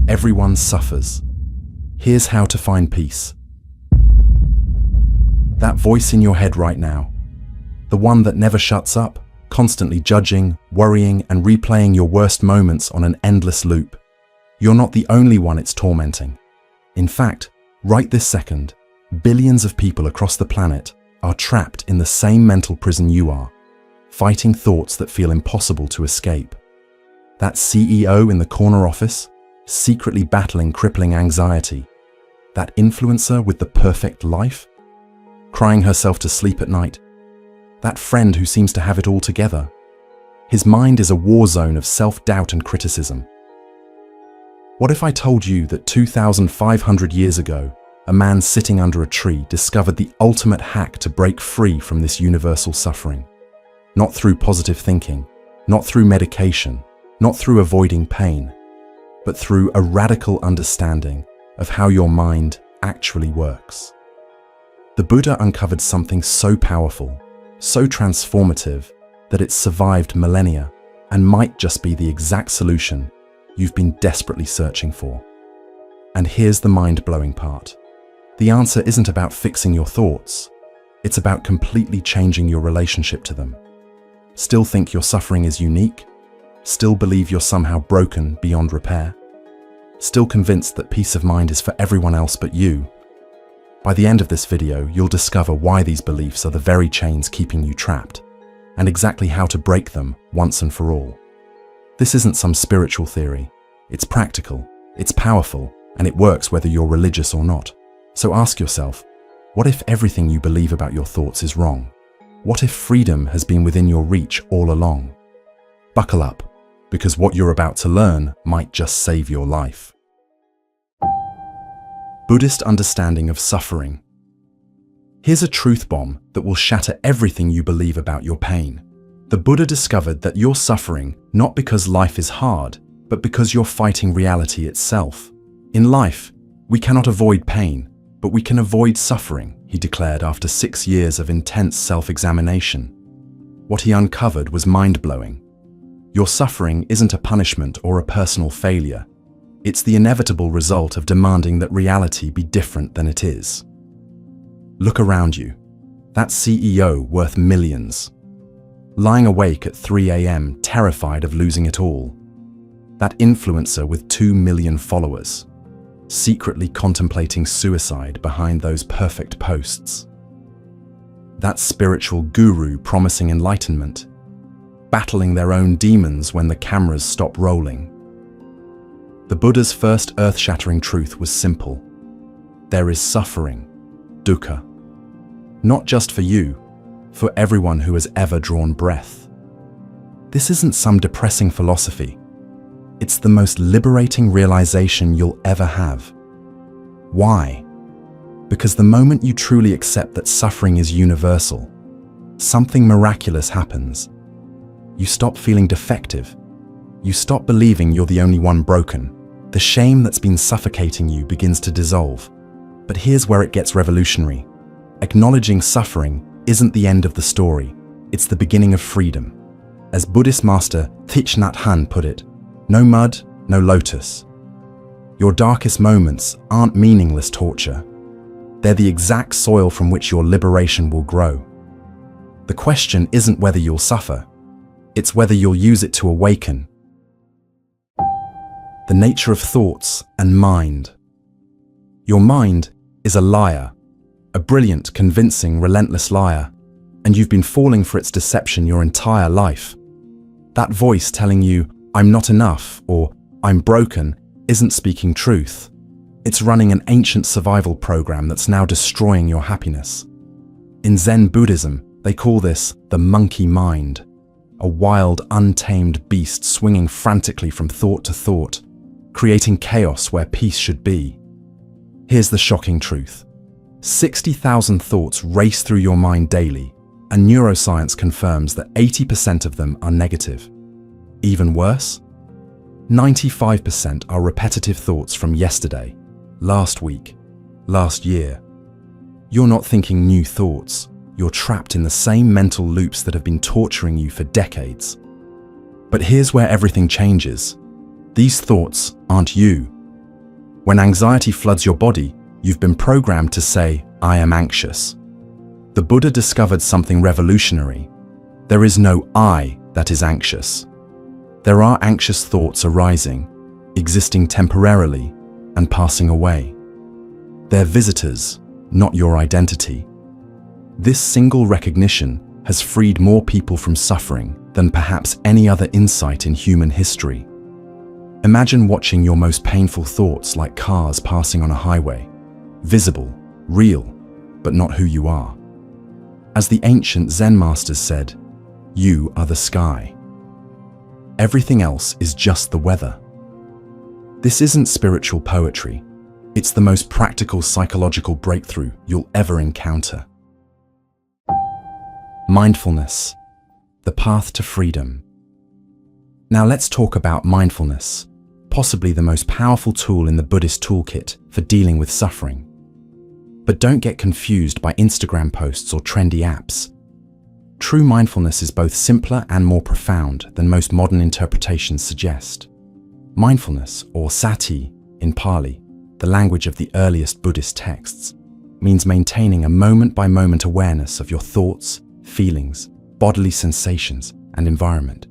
Everyone suffers. Here's how to find peace. That voice in your head right now, the one that never shuts up, constantly judging, worrying, and replaying your worst moments on an endless loop. You're not the only one it's tormenting. In fact, right this second, billions of people across the planet are trapped in the same mental prison you are, fighting thoughts that feel impossible to escape. That CEO in the corner office, secretly battling crippling anxiety. That influencer with the perfect life, crying herself to sleep at night. That friend who seems to have it all together. His mind is a war zone of self-doubt and criticism. What if I told you that 2,500 years ago, a man sitting under a tree discovered the ultimate hack to break free from this universal suffering? Not through positive thinking, not through medication, not through avoiding pain, but through a radical understanding of how your mind actually works. The Buddha uncovered something so powerful, so transformative, that it's survived millennia and might just be the exact solution you've been desperately searching for. And here's the mind-blowing part. The answer isn't about fixing your thoughts. It's about completely changing your relationship to them. Still think your suffering is unique? Still believe you're somehow broken beyond repair? Still convinced that peace of mind is for everyone else but you? By the end of this video, you'll discover why these beliefs are the very chains keeping you trapped, and exactly how to break them once and for all. This isn't some spiritual theory. It's practical, it's powerful, and it works whether you're religious or not. So ask yourself, what if everything you believe about your thoughts is wrong? What if freedom has been within your reach all along? Buckle up, because what you're about to learn might just save your life. Buddhist understanding of suffering. Here's a truth bomb that will shatter everything you believe about your pain. The Buddha discovered that you're suffering not because life is hard, but because you're fighting reality itself. In life, we cannot avoid pain, but we can avoid suffering, he declared after 6 years of intense self-examination. What he uncovered was mind-blowing. Your suffering isn't a punishment or a personal failure. It's the inevitable result of demanding that reality be different than it is. Look around you. That CEO worth millions, lying awake at 3 a.m. terrified of losing it all. That influencer with 2 million followers, secretly contemplating suicide behind those perfect posts. That spiritual guru promising enlightenment, battling their own demons when the cameras stop rolling. The Buddha's first earth-shattering truth was simple. There is suffering, dukkha. Not just for you, for everyone who has ever drawn breath. This isn't some depressing philosophy. It's the most liberating realization you'll ever have. Why? Because the moment you truly accept that suffering is universal, something miraculous happens. You stop feeling defective. You stop believing you're the only one broken. The shame that's been suffocating you begins to dissolve. But here's where it gets revolutionary. Acknowledging suffering isn't the end of the story. It's the beginning of freedom. As Buddhist master Thich Nhat Hanh put it, no mud, no lotus. Your darkest moments aren't meaningless torture. They're the exact soil from which your liberation will grow. The question isn't whether you'll suffer. It's whether you'll use it to awaken. The nature of thoughts and mind. Your mind is a liar, a brilliant, convincing, relentless liar, and you've been falling for its deception your entire life. That voice telling you, "I'm not enough," or "I'm broken," isn't speaking truth. It's running an ancient survival program that's now destroying your happiness. In Zen Buddhism, they call this the monkey mind, a wild, untamed beast swinging frantically from thought to thought, creating chaos where peace should be. Here's the shocking truth. 60,000 thoughts race through your mind daily, and neuroscience confirms that 80% of them are negative. Even worse, 95% are repetitive thoughts from yesterday, last week, last year. You're not thinking new thoughts. You're trapped in the same mental loops that have been torturing you for decades. But here's where everything changes. These thoughts aren't you. When anxiety floods your body, you've been programmed to say, "I am anxious." The Buddha discovered something revolutionary. There is no I that is anxious. There are anxious thoughts arising, existing temporarily, and passing away. They're visitors, not your identity. This single recognition has freed more people from suffering than perhaps any other insight in human history. Imagine watching your most painful thoughts like cars passing on a highway, visible, real, but not who you are. As the ancient Zen masters said, "You are the sky. Everything else is just the weather." This isn't spiritual poetry. It's the most practical psychological breakthrough you'll ever encounter. Mindfulness, the path to freedom. Now let's talk about mindfulness, possibly the most powerful tool in the Buddhist toolkit for dealing with suffering. But don't get confused by Instagram posts or trendy apps. True mindfulness is both simpler and more profound than most modern interpretations suggest. Mindfulness, or sati in Pali, the language of the earliest Buddhist texts, means maintaining a moment-by-moment awareness of your thoughts, feelings, bodily sensations, and environment.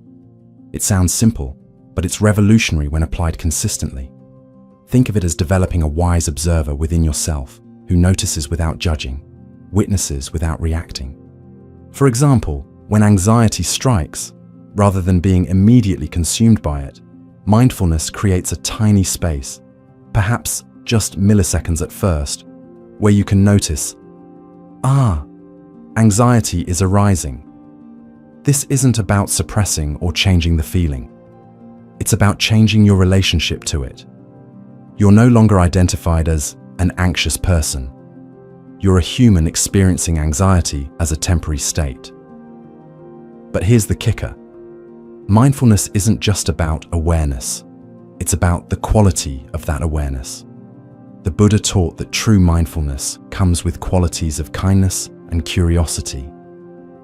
It sounds simple, but it's revolutionary when applied consistently. Think of it as developing a wise observer within yourself who notices without judging, witnesses without reacting. For example, when anxiety strikes, rather than being immediately consumed by it, mindfulness creates a tiny space, perhaps just milliseconds at first, where you can notice, anxiety is arising. This isn't about suppressing or changing the feeling. It's about changing your relationship to it. You're no longer identified as an anxious person. You're a human experiencing anxiety as a temporary state. But here's the kicker. Mindfulness isn't just about awareness. It's about the quality of that awareness. The Buddha taught that true mindfulness comes with qualities of kindness and curiosity.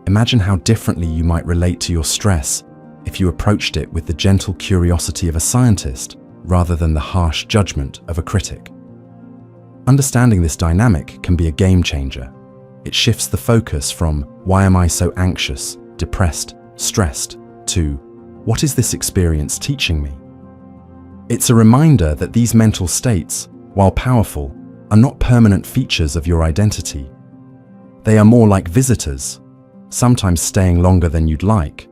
Imagine how differently you might relate to your stress if you approached it with the gentle curiosity of a scientist rather than the harsh judgment of a critic. Understanding this dynamic can be a game changer. It shifts the focus from "Why am I so anxious, depressed, stressed?" to "What is this experience teaching me?" It's a reminder that these mental states, while powerful, are not permanent features of your identity. They are more like visitors, sometimes staying longer than you'd like,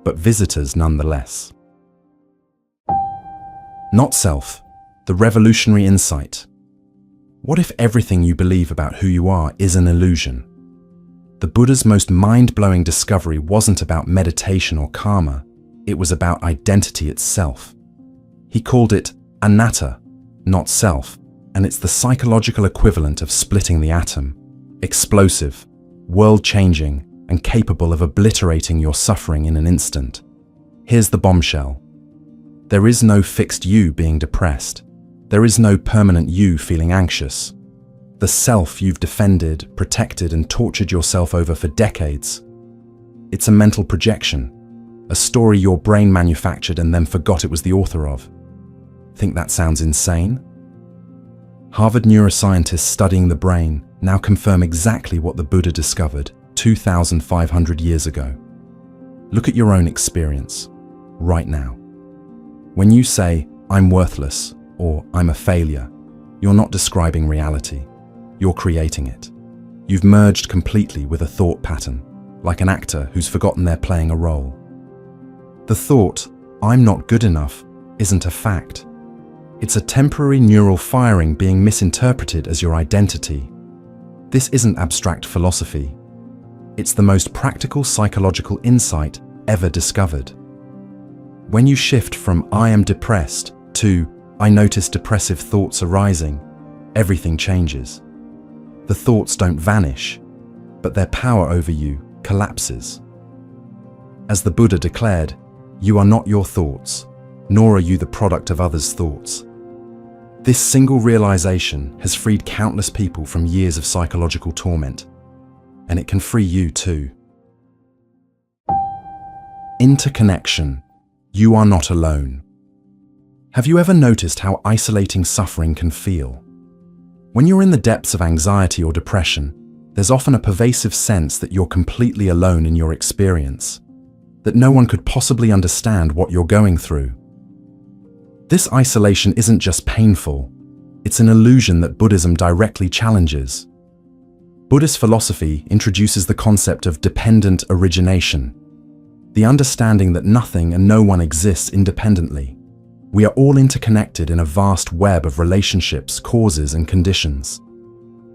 but visitors nonetheless. Not self, the revolutionary insight. What if everything you believe about who you are is an illusion? The Buddha's most mind-blowing discovery wasn't about meditation or karma, it was about identity itself. He called it anatta, not self, and it's the psychological equivalent of splitting the atom. Explosive, world-changing, and capable of obliterating your suffering in an instant. Here's the bombshell. There is no fixed you being depressed. There is no permanent you feeling anxious. The self you've defended, protected, and tortured yourself over for decades. It's a mental projection, a story your brain manufactured and then forgot it was the author of. Think that sounds insane? Harvard neuroscientists studying the brain now confirm exactly what the Buddha discovered 2,500 years ago. Look at your own experience, right now. When you say, "I'm worthless," or "I'm a failure," you're not describing reality. You're creating it. You've merged completely with a thought pattern, like an actor who's forgotten they're playing a role. The thought, "I'm not good enough," isn't a fact. It's a temporary neural firing being misinterpreted as your identity. This isn't abstract philosophy. It's the most practical psychological insight ever discovered. When you shift from "I am depressed" to "I notice depressive thoughts arising," everything changes. The thoughts don't vanish, but their power over you collapses. As the Buddha declared, you are not your thoughts, nor are you the product of others' thoughts. This single realization has freed countless people from years of psychological torment, and it can free you too. Interconnection. You are not alone. Have you ever noticed how isolating suffering can feel? When you're in the depths of anxiety or depression, there's often a pervasive sense that you're completely alone in your experience, that no one could possibly understand what you're going through. This isolation isn't just painful, it's an illusion that Buddhism directly challenges. Buddhist philosophy introduces the concept of dependent origination, the understanding that nothing and no one exists independently. We are all interconnected in a vast web of relationships, causes, and conditions.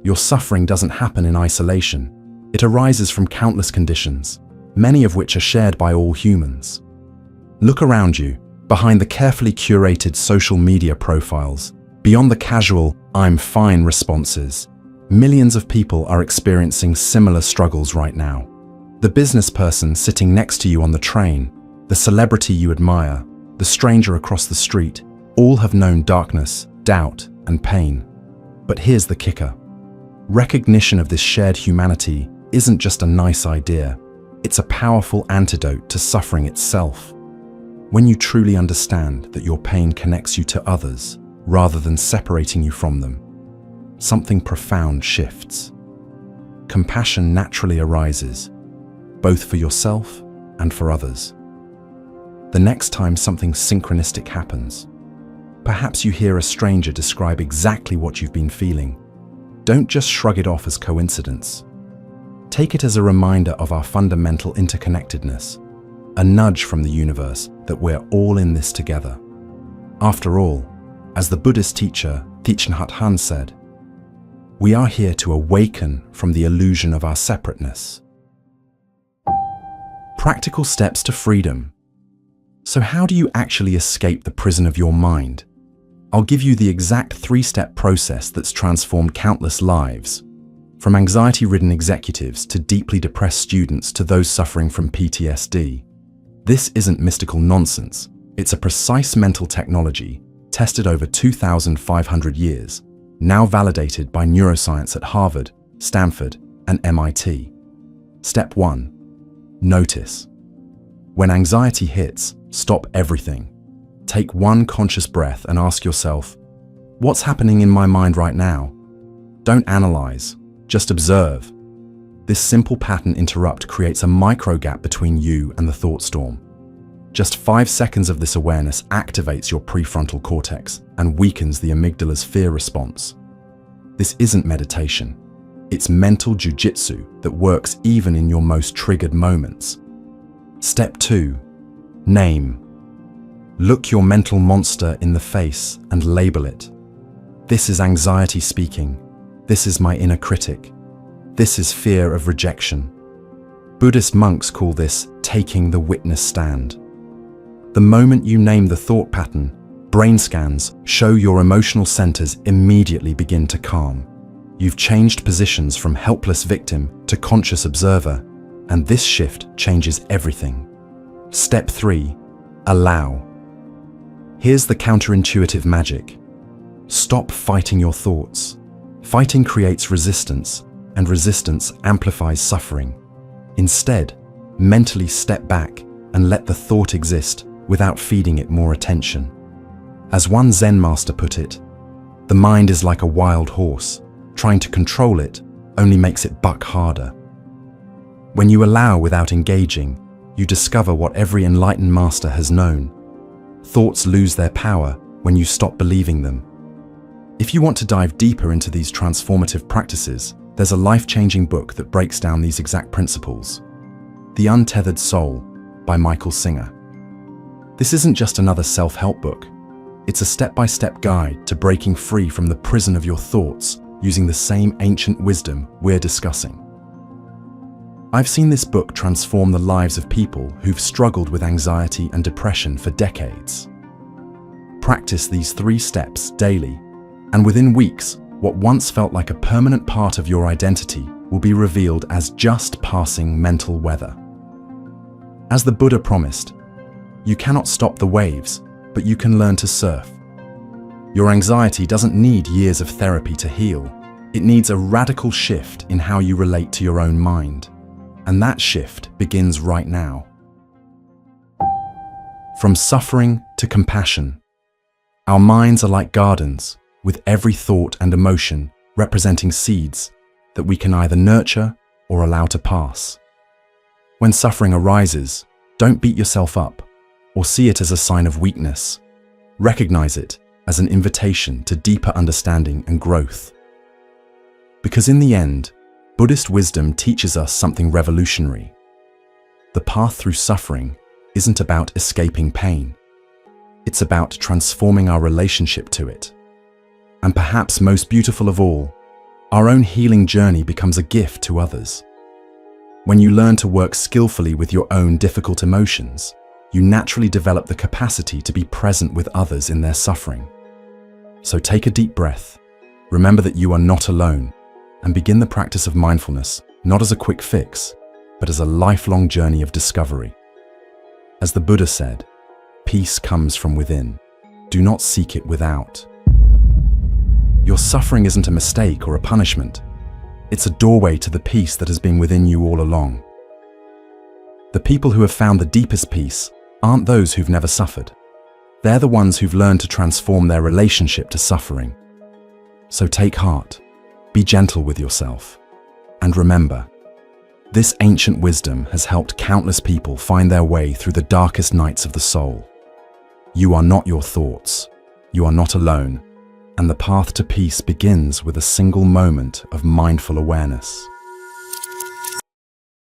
Your suffering doesn't happen in isolation. It arises from countless conditions, many of which are shared by all humans. Look around you, behind the carefully curated social media profiles, beyond the casual "I'm fine" responses. Millions of people are experiencing similar struggles right now. The business person sitting next to you on the train, the celebrity you admire, the stranger across the street, all have known darkness, doubt, and pain. But here's the kicker. Recognition of this shared humanity isn't just a nice idea. It's a powerful antidote to suffering itself. When you truly understand that your pain connects you to others, rather than separating you from them, something profound shifts. Compassion naturally arises, both for yourself and for others. The next time something synchronistic happens, perhaps you hear a stranger describe exactly what you've been feeling, don't just shrug it off as coincidence. Take it as a reminder of our fundamental interconnectedness, a nudge from the universe that we're all in this together. After all, as the Buddhist teacher Thich Nhat Hanh said, we are here to awaken from the illusion of our separateness. Practical steps to freedom. So how do you actually escape the prison of your mind? I'll give you the exact 3-step process that's transformed countless lives, from anxiety-ridden executives to deeply depressed students to those suffering from PTSD. This isn't mystical nonsense. It's a precise mental technology tested over 2,500 years, now validated by neuroscience at Harvard, Stanford, and MIT. Step 1. Notice. When anxiety hits, stop everything. Take one conscious breath and ask yourself, what's happening in my mind right now? Don't analyze, just observe. This simple pattern interrupt creates a micro gap between you and the thought storm. Just 5 seconds of this awareness activates your prefrontal cortex and weakens the amygdala's fear response. This isn't meditation. It's mental jujitsu that works even in your most triggered moments. Step 2. Name. Look your mental monster in the face and label it. This is anxiety speaking. This is my inner critic. This is fear of rejection. Buddhist monks call this taking the witness stand. The moment you name the thought pattern, brain scans show your emotional centers immediately begin to calm. You've changed positions from helpless victim to conscious observer, and this shift changes everything. Step 3. Allow. Here's the counterintuitive magic. Stop fighting your thoughts. Fighting creates resistance, and resistance amplifies suffering. Instead, mentally step back and let the thought exist without feeding it more attention. As one Zen master put it, the mind is like a wild horse. Trying to control it only makes it buck harder. When you allow without engaging, you discover what every enlightened master has known. Thoughts lose their power when you stop believing them. If you want to dive deeper into these transformative practices, there's a life-changing book that breaks down these exact principles. The Untethered Soul by Michael Singer. This isn't just another self-help book. It's a step-by-step guide to breaking free from the prison of your thoughts using the same ancient wisdom we're discussing. I've seen this book transform the lives of people who've struggled with anxiety and depression for decades. Practice these 3 steps daily, and within weeks, what once felt like a permanent part of your identity will be revealed as just passing mental weather. As the Buddha promised, you cannot stop the waves, but you can learn to surf. Your anxiety doesn't need years of therapy to heal. It needs a radical shift in how you relate to your own mind. And that shift begins right now. From suffering to compassion. Our minds are like gardens, with every thought and emotion representing seeds that we can either nurture or allow to pass. When suffering arises, don't beat yourself up or see it as a sign of weakness. Recognize it as an invitation to deeper understanding and growth. Because in the end, Buddhist wisdom teaches us something revolutionary. The path through suffering isn't about escaping pain. It's about transforming our relationship to it. And perhaps most beautiful of all, our own healing journey becomes a gift to others. When you learn to work skillfully with your own difficult emotions, you naturally develop the capacity to be present with others in their suffering. So take a deep breath, remember that you are not alone, and begin the practice of mindfulness not as a quick fix, but as a lifelong journey of discovery. As the Buddha said, peace comes from within. Do not seek it without. Your suffering isn't a mistake or a punishment. It's a doorway to the peace that has been within you all along. The people who have found the deepest peace aren't those who've never suffered. They're the ones who've learned to transform their relationship to suffering. So take heart, be gentle with yourself, and remember, this ancient wisdom has helped countless people find their way through the darkest nights of the soul. You are not your thoughts, you are not alone, and the path to peace begins with a single moment of mindful awareness.